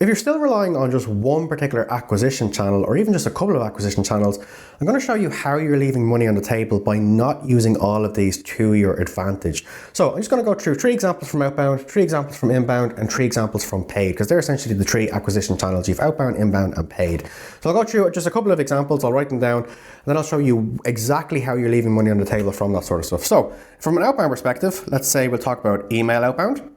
if you're still relying on just one particular acquisition channel or even just a couple of acquisition channels, I'm going to show you how you're leaving money on the table by not using all of these to your advantage. So I'm just going to go through 3 examples from outbound, 3 examples from inbound, and 3 examples from paid, because they're essentially the 3 acquisition channels. You've outbound, inbound, and paid. So I'll go through just a couple of examples, I'll write them down, and then I'll show you exactly how you're leaving money on the table from that sort of stuff. So from an outbound perspective, let's say we'll talk about email outbound,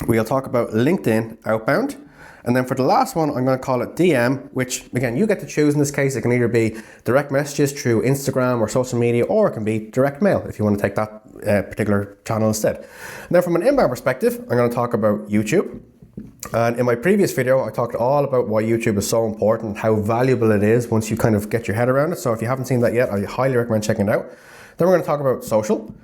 we'll talk about LinkedIn outbound, and then for the last one, I'm going to call it DM, which again, you get to choose in this case. It can either be direct messages through Instagram or social media, or it can be direct mail if you want to take that particular channel instead. And then from an inbound perspective, I'm going to talk about YouTube. And in my previous video, I talked all about why YouTube is so important, how valuable it is once you kind of get your head around it. So if you haven't seen that yet, I highly recommend checking it out. Then we're going to talk about social,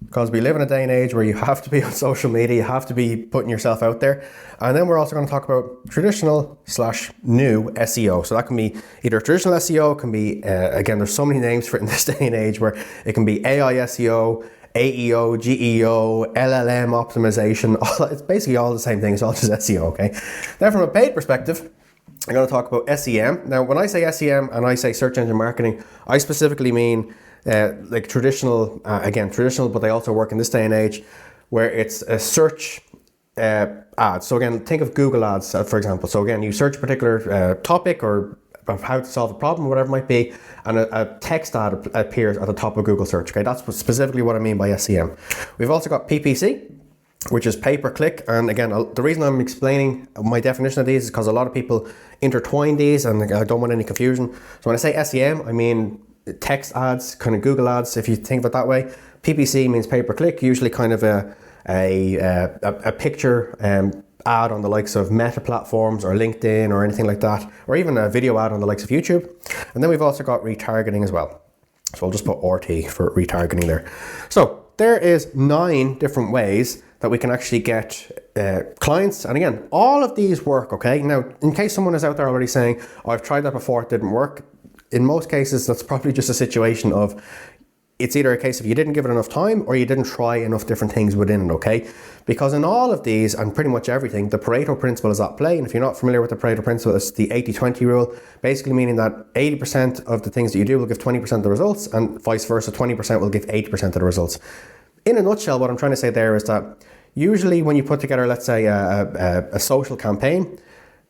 because we live in a day and age where you have to be on social media, you have to be putting yourself out there. And then we're also going to talk about traditional/new SEO. So that can be either traditional SEO, it can be, again, there's so many names for it in this day and age, where it can be AI SEO, AEO, GEO, LLM optimization. It's basically all the same thing, it's all just SEO, okay? Then from a paid perspective, I'm going to talk about SEM. Now, when I say SEM and I say search engine marketing, I specifically mean like traditional, again, traditional, but they also work in this day and age where it's a search ads. So again, think of Google ads, for example. So again, you search a particular topic or of how to solve a problem, whatever it might be, and a text ad appears at the top of Google search. Okay, that's specifically what I mean by SEM. We've also got PPC, which is pay per click. And again, the reason I'm explaining my definition of these is because a lot of people intertwine these and I don't want any confusion. So when I say SEM, I mean text ads, kind of Google ads, if you think of it that way. PPC means pay per click, usually kind of a picture ad on the likes of Meta platforms or LinkedIn or anything like that, or even a video ad on the likes of YouTube. And then we've also got retargeting as well. So I'll just put RT for retargeting there. So there is 9 different ways that we can actually get clients. And again, all of these work, okay? Now, in case someone is out there already saying, oh, I've tried that before, it didn't work. In most cases, that's probably just a situation of, it's either a case of you didn't give it enough time or you didn't try enough different things within it, okay? Because in all of these and pretty much everything, the Pareto principle is at play. And if you're not familiar with the Pareto principle, it's the 80-20 rule, basically meaning that 80% of the things that you do will give 20% of the results, and vice versa, 20% will give 80% of the results. In a nutshell, what I'm trying to say there is that usually when you put together, let's say, a social campaign,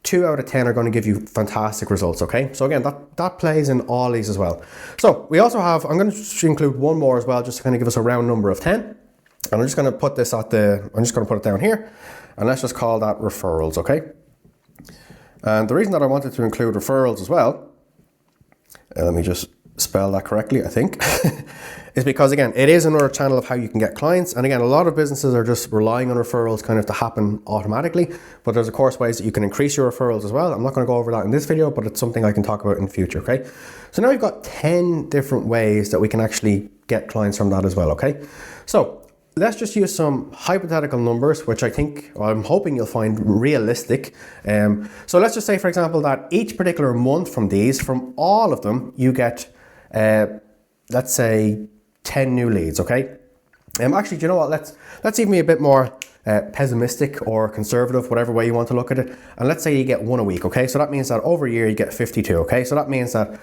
2 out of 10 are going to give you fantastic results, okay? So again, that plays in all these as well. So we also have, I'm going to include one more as well, just to kind of give us a round number of 10. And I'm just going to put this I'm just going to put it down here. And let's just call that referrals, okay? And the reason that I wanted to include referrals as well, let me just spell that correctly, I think, is because again, it is another channel of how you can get clients. And again, a lot of businesses are just relying on referrals kind of to happen automatically, but there's of course ways that you can increase your referrals as well. I'm not going to go over that in this video, but it's something I can talk about in the future, okay? So now we've got 10 different ways that we can actually get clients from that as well, okay? So let's just use some hypothetical numbers, which I'm hoping you'll find realistic. So let's just say, for example, that each particular month from these, from all of them, you get let's say 10 new leads, okay? Actually, do you know what? Let's even be a bit more pessimistic or conservative, whatever way you want to look at it. And let's say you get 1 a week, okay? So that means that over a year you get 52, okay? So that means that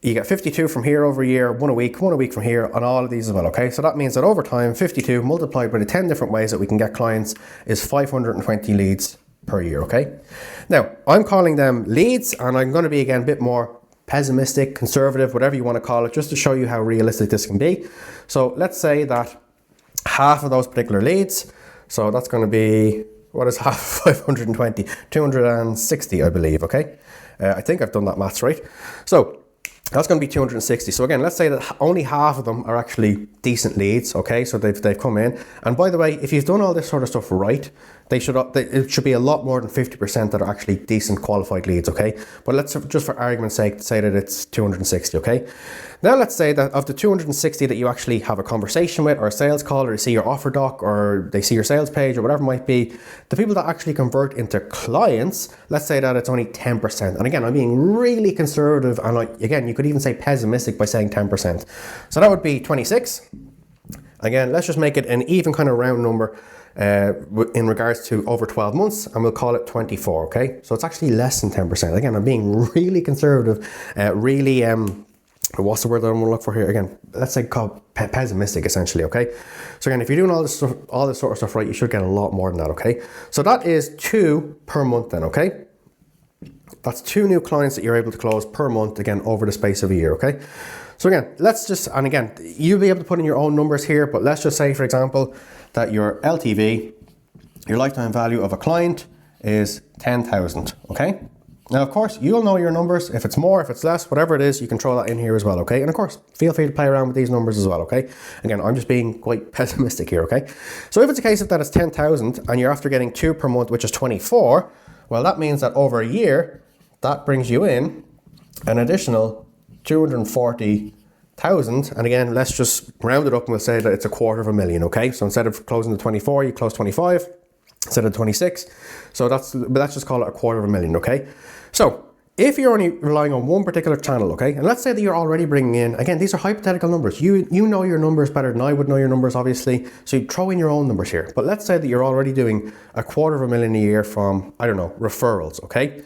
you get 52 from here over a year, 1 a week from here, on all of these as well, okay? So that means that over time, 52 multiplied by the 10 different ways that we can get clients is 520 leads per year, okay? Now, I'm calling them leads, and I'm going to be, again, a bit more pessimistic, conservative, whatever you want to call it, just to show you how realistic this can be. So let's say that half of those particular leads, so that's going to be, what is half of 520? 260, I believe, okay? I think I've done that maths right. So that's going to be 260. So again, let's say that only half of them are actually decent leads, okay? So they've come in. And by the way, if you've done all this sort of stuff right, it should be a lot more than 50% that are actually decent qualified leads, okay? But let's just for argument's sake say that it's 260, okay? Now let's say that of the 260 that you actually have a conversation with, or a sales call, or you see your offer doc, or they see your sales page, or whatever it might be, the people that actually convert into clients, let's say that it's only 10%. And again, I'm being really conservative, and again, you could even say pessimistic by saying 10%. So that would be 26. Again, let's just make it an even kind of round number. in regards to over 12 months, and we'll call it 24, okay? So it's actually less than 10%. Again, I'm being really conservative, really, what's the word that I'm gonna look for here? Again, let's say called pessimistic, essentially, okay? So again, if you're doing all this sort of stuff right, you should get a lot more than that, okay? So that is 2 per month then, okay? That's 2 new clients that you're able to close per month, again, over the space of a year, okay? So again, let's just, and again, you'll be able to put in your own numbers here, but let's just say, for example, that your LTV, your lifetime value of a client is 10,000, okay? Now, of course, you'll know your numbers. If it's more, if it's less, whatever it is, you can throw that in here as well, okay? And of course, feel free to play around with these numbers as well, okay? Again, I'm just being quite pessimistic here, okay? So if it's a case of that it's 10,000 and you're after getting 2 per month, which is 24, well, that means that over a year, that brings you in an additional 240,000. And again, let's just round it up and we'll say that it's $250,000, okay? So instead of closing the 24, you close 25 instead of 26. So let's just call it $250,000, okay? So if you're only relying on one particular channel, okay, and let's say that you're already bringing in, again, these are hypothetical numbers. You know your numbers better than I would know your numbers, obviously. So you throw in your own numbers here. But let's say that you're already doing $250,000 a year from, I don't know, referrals, okay?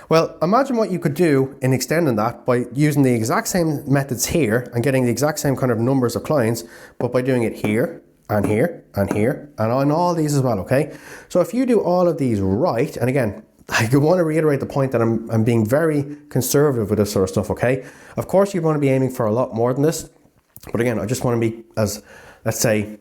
Well, imagine what you could do in extending that by using the exact same methods here and getting the exact same kind of numbers of clients, but by doing it here and here and here and on all these as well, okay? So if you do all of these right, and again, I want to reiterate the point that I'm being very conservative with this sort of stuff, okay? Of course, you want to be aiming for a lot more than this, but again, I just want to be as, let's say,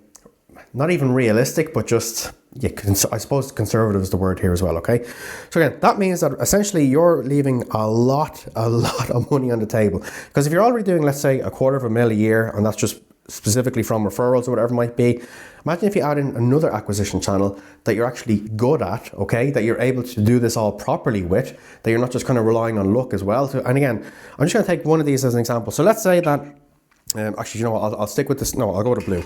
not even realistic, but just, yeah, I suppose conservative is the word here as well, okay? So again, that means that essentially you're leaving a lot of money on the table. Because if you're already doing, let's say, $250,000 a year, and that's just specifically from referrals or whatever it might be, imagine if you add in another acquisition channel that you're actually good at, okay, that you're able to do this all properly with, that you're not just kind of relying on luck as well. And again, I'm just going to take one of these as an example. So let's say that, actually, you know what, I'll stick with this. No, I'll go to blue.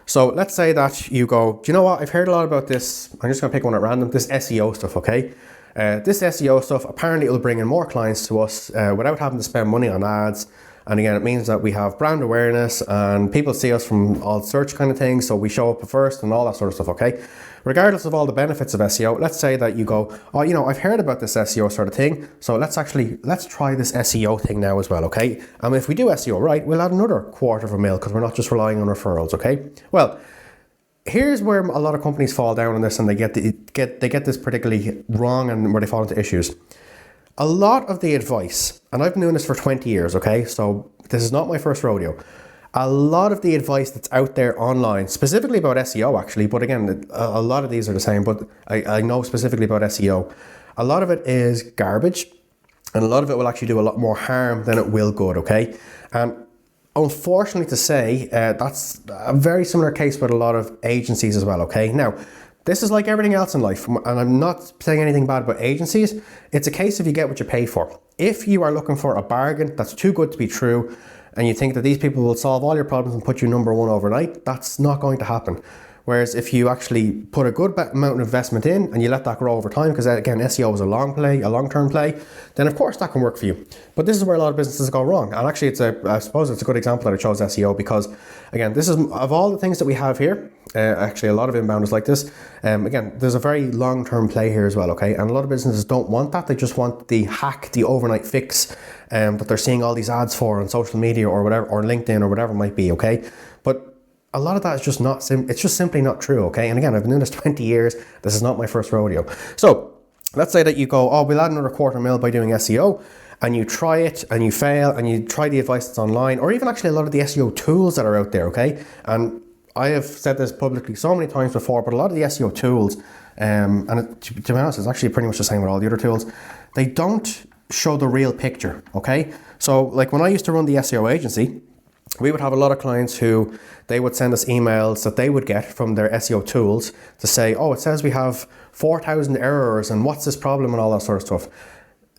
So let's say that you go, do you know what, I've heard a lot about this, I'm just going to pick one at random, this SEO stuff, okay? This SEO stuff, apparently it will bring in more clients to us without having to spend money on ads. And again, it means that we have brand awareness and people see us from all search kind of things, so we show up first and all that sort of stuff, okay? Regardless of all the benefits of SEO, let's say that you go, oh, you know, I've heard about this SEO sort of thing, so let's try this SEO thing now as well, okay? And if we do SEO right, we'll add another $250,000 because we're not just relying on referrals, okay? Well, here's where a lot of companies fall down on this and they get this particularly wrong and where they fall into issues. A lot of the advice, and I've been doing this for 20 years, okay? So this is not my first rodeo. A lot of the advice that's out there online, specifically about SEO actually, but again, a lot of these are the same, but I know specifically about SEO. A lot of it is garbage, and a lot of it will actually do a lot more harm than it will good, okay? And unfortunately to say, that's a very similar case with a lot of agencies as well, okay? Now, this is like everything else in life, and I'm not saying anything bad about agencies. It's a case of you get what you pay for. If you are looking for a bargain that's too good to be true, and you think that these people will solve all your problems and put you number one overnight, that's not going to happen. Whereas if you actually put a good amount of investment in and you let that grow over time, because again, SEO is a long-term play, then of course that can work for you. But this is where a lot of businesses go wrong. And actually I suppose it's a good example that I chose SEO because again, this is, of all the things that we have here, actually a lot of inbound is like this. Again, there's a very long-term play here as well, okay? And a lot of businesses don't want that. They just want the hack, the overnight fix that they're seeing all these ads for on social media or whatever, or LinkedIn or whatever it might be, okay? But a lot of that is just not, it's just simply not true, okay? And again, I've been doing this 20 years. This is not my first rodeo. So let's say that you go, oh, we'll add another $250,000 by doing SEO, and you try it and you fail and you try the advice that's online, or even actually a lot of the SEO tools that are out there, okay? And I have said this publicly so many times before, but a lot of the SEO tools, to be honest, it's actually pretty much the same with all the other tools, they don't show the real picture, okay? So like when I used to run the SEO agency, we would have a lot of clients who they would send us emails that they would get from their SEO tools to say, oh, it says we have 4,000 errors and what's this problem and all that sort of stuff.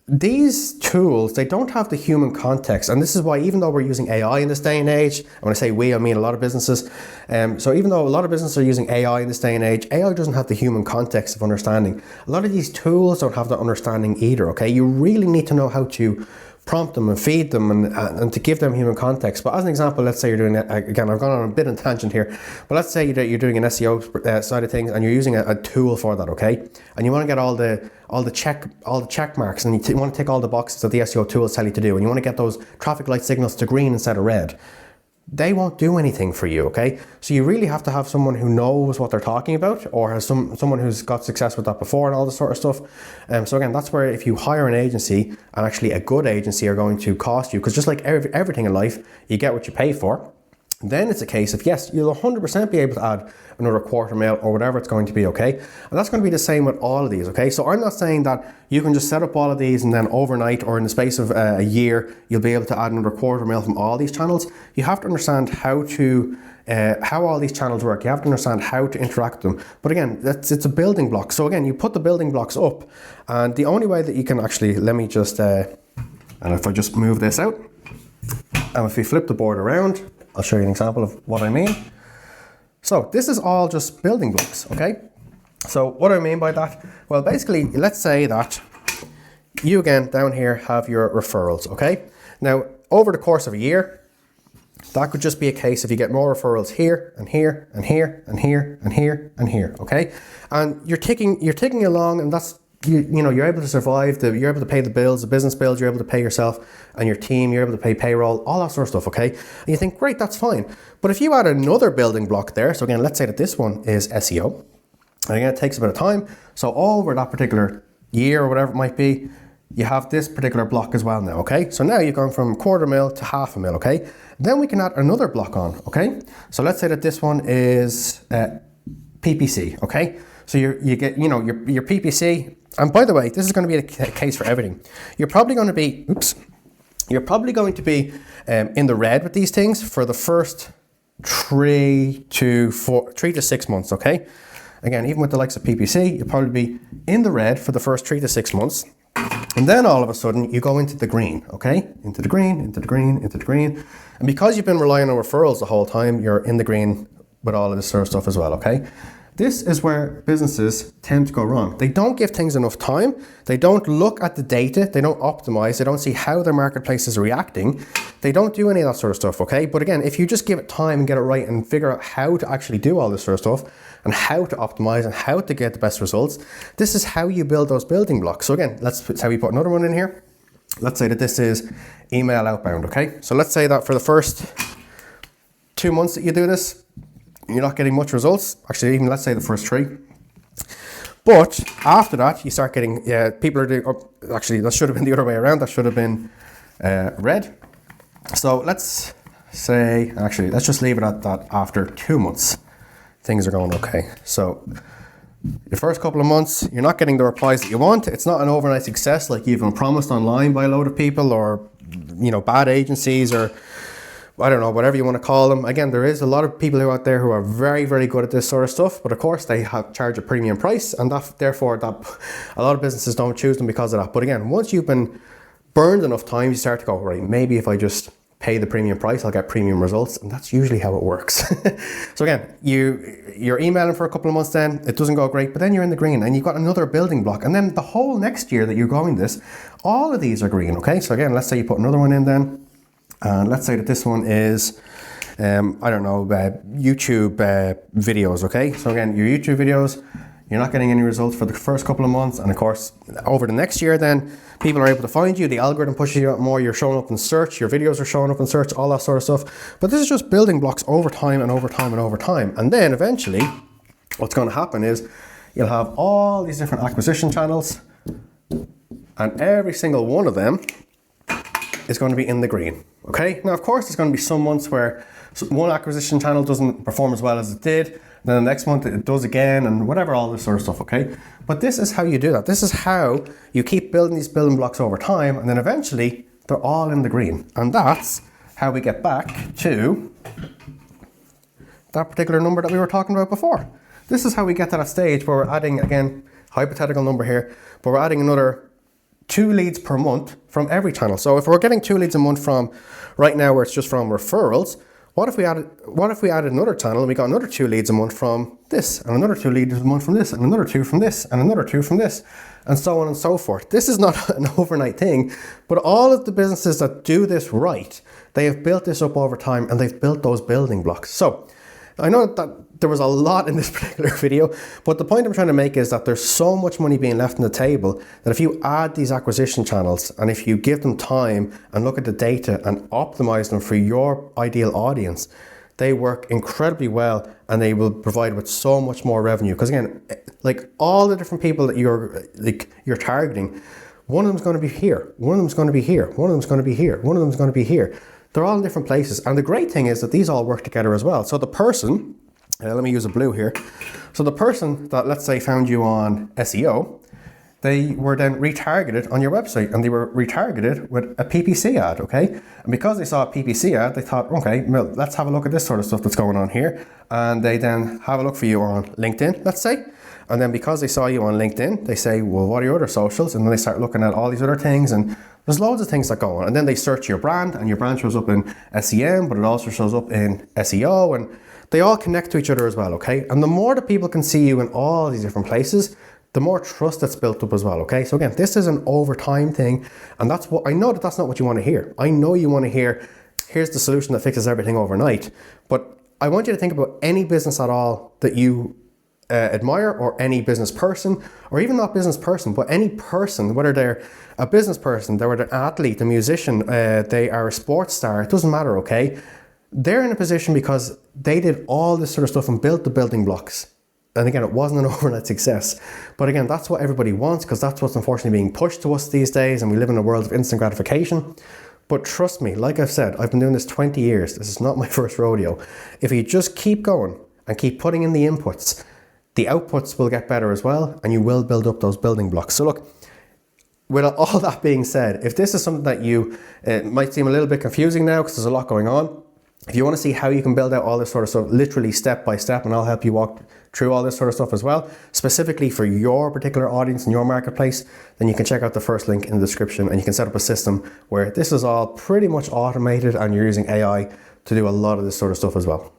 These tools, they don't have the human context. And this is why, even though we're using AI in this day and age, and when I say we, I mean a lot of businesses. So even though a lot of businesses are using AI in this day and age, AI doesn't have the human context of understanding. A lot of these tools don't have that understanding either, okay? You really need to know how to prompt them and feed them and to give them human context. But as an example, let's say you're doing, again, I've gone on a bit of a tangent here, but let's say that you're doing an SEO side of things and you're using a tool for that, okay? And you want to get all the check marks, and you want to tick all the boxes that the SEO tools tell you to do, and you want to get those traffic light signals to green instead of red. They won't do anything for you, okay? So you really have to have someone who knows what they're talking about, or has someone who's got success with that before and all this sort of stuff. So again, that's where if you hire an agency, and actually a good agency are going to cost you, because just like everything in life, you get what you pay for. Then it's a case of, yes, you'll 100% be able to add another quarter mil or whatever it's going to be, okay? And that's going to be the same with all of these, okay? So I'm not saying that you can just set up all of these and then overnight or in the space of a year, you'll be able to add another quarter mil from all these channels. You have to understand how all these channels work. You have to understand how to interact with them. But again, it's a building block. So again, you put the building blocks up, and the only way that you can actually, let me just, and if I just move this out, and if we flip the board around, I'll show you an example of what I mean. So this is all just building blocks, okay? So what do I mean by that? Well, basically, let's say that you again down here have your referrals, okay? Now, over the course of a year, that could just be a case if you get more referrals here and here and here and here and here and here, okay? And you're ticking along, and that's, you know, you're able to survive, you're able to pay the bills, the business bills, you're able to pay yourself and your team, you're able to pay payroll, all that sort of stuff, okay? And you think, great, that's fine. But if you add another building block there, so again, let's say that this one is SEO, and again, it takes a bit of time. So over that particular year or whatever it might be, you have this particular block as well now, okay? So now you've gone from quarter mil to half a mil, okay? Then we can add another block on, okay? So let's say that this one is PPC, okay? So you get, you know, your PPC, and by the way, this is going to be the case for everything. You're probably going to be, in the red with these things for the first 3 to 6 months, okay? Again, even with the likes of PPC, you'll probably be in the red for the first 3 to 6 months. And then all of a sudden you go into the green, okay? Into the green, into the green, into the green. And because you've been relying on referrals the whole time, you're in the green with all of this sort of stuff as well, okay? This is where businesses tend to go wrong. They don't give things enough time. They don't look at the data. They don't optimize. They don't see how their marketplace is reacting. They don't do any of that sort of stuff, okay? But again, if you just give it time and get it right and figure out how to actually do all this sort of stuff and how to optimize and how to get the best results, this is how you build those building blocks. So again, let's how we put another one in here. Let's say that this is email outbound, okay? So let's say that for the first 2 months that you do this, you're not getting much results. Actually, even let's say the first 3. But after that, you start getting, people are doing, actually that should have been the other way around. That should have been red. So let's say, actually, let's just leave it at that. After 2 months, things are going okay. So your first couple of months, you're not getting the replies that you want. It's not an overnight success like you've been promised online by a load of people, or, you know, bad agencies, or I don't know, whatever you want to call them. Again, there is a lot of people out there who are very, very good at this sort of stuff, but of course they charge a premium price, and therefore a lot of businesses don't choose them because of that. But again, once you've been burned enough times, you start to go, right, maybe if I just pay the premium price, I'll get premium results, and that's usually how it works. So again, you're emailing for a couple of months, then it doesn't go great, but then you're in the green and you've got another building block, and then the whole next year that you're going this, all of these are green, okay? So again, let's say you put another one in then. And let's say that this one is, I don't know, YouTube videos, okay? So again, your YouTube videos, you're not getting any results for the first couple of months. And of course, over the next year then, people are able to find you, the algorithm pushes you out more, you're showing up in search, your videos are showing up in search, all that sort of stuff. But this is just building blocks over time and over time and over time. And then eventually, what's going to happen is you'll have all these different acquisition channels, and every single one of them is going to be in the green, okay? Now, of course, there's going to be some months where one acquisition channel doesn't perform as well as it did, then the next month it does again, and whatever, all this sort of stuff, okay? But this is how you do that. This is how you keep building these building blocks over time, and then eventually they're all in the green. And that's how we get back to that particular number that we were talking about before. This is how we get to that stage where we're adding, again, hypothetical number here, but we're adding another 2 leads per month from every channel. So if we're getting 2 leads a month from, right now where it's just from referrals, what if we added another channel and we got another 2 leads a month from this, and another 2 leads a month from this, and another 2 from this, and another 2 from this? and so on and so forth. This is not an overnight thing, but all of the businesses that do this right, they have built this up over time and they've built those building blocks. So I know that there was a lot in this particular video, but the point I'm trying to make is that there's so much money being left on the table that if you add these acquisition channels and if you give them time and look at the data and optimize them for your ideal audience, they work incredibly well and they will provide with so much more revenue. Because again, like all the different people that you're targeting, one of them's going to be here, one of them's going to be here, one of them's going to be here, one of them's going to be here. They're all in different places. And the great thing is that these all work together as well. So the person, let me use a blue here. So the person that, let's say, found you on SEO, they were then retargeted on your website and they were retargeted with a PPC ad, okay? And because they saw a PPC ad, they thought, okay, well, let's have a look at this sort of stuff that's going on here. And they then have a look for you on LinkedIn, let's say. And then because they saw you on LinkedIn, they say, well, what are your other socials? And then they start looking at all these other things, and there's loads of things that go on. And then they search your brand, and your brand shows up in SEM, but it also shows up in SEO, and they all connect to each other as well, okay? And the more that people can see you in all these different places, the more trust that's built up as well, okay? So again, this is an overtime thing, and that's what I know that that's not what you want to hear. I know you want to hear, here's the solution that fixes everything overnight, but I want you to think about any business at all that you admire, or any business person, or even not business person, but any person, whether they're a business person, they're an athlete, a musician, they are a sports star, it doesn't matter, okay? They're in a position because they did all this sort of stuff and built the building blocks. And again, it wasn't an overnight success. But again, that's what everybody wants, because that's what's unfortunately being pushed to us these days, and we live in a world of instant gratification. But trust me, like I've said, I've been doing this 20 years. This is not my first rodeo. If you just keep going and keep putting in the inputs, the outputs will get better as well, and you will build up those building blocks. So look, with all that being said, if this is something that you, it might seem a little bit confusing now because there's a lot going on. If you want to see how you can build out all this sort of stuff, literally step by step, and I'll help you walk through all this sort of stuff as well, specifically for your particular audience and your marketplace, then you can check out the first link in the description, and you can set up a system where this is all pretty much automated and you're using AI to do a lot of this sort of stuff as well.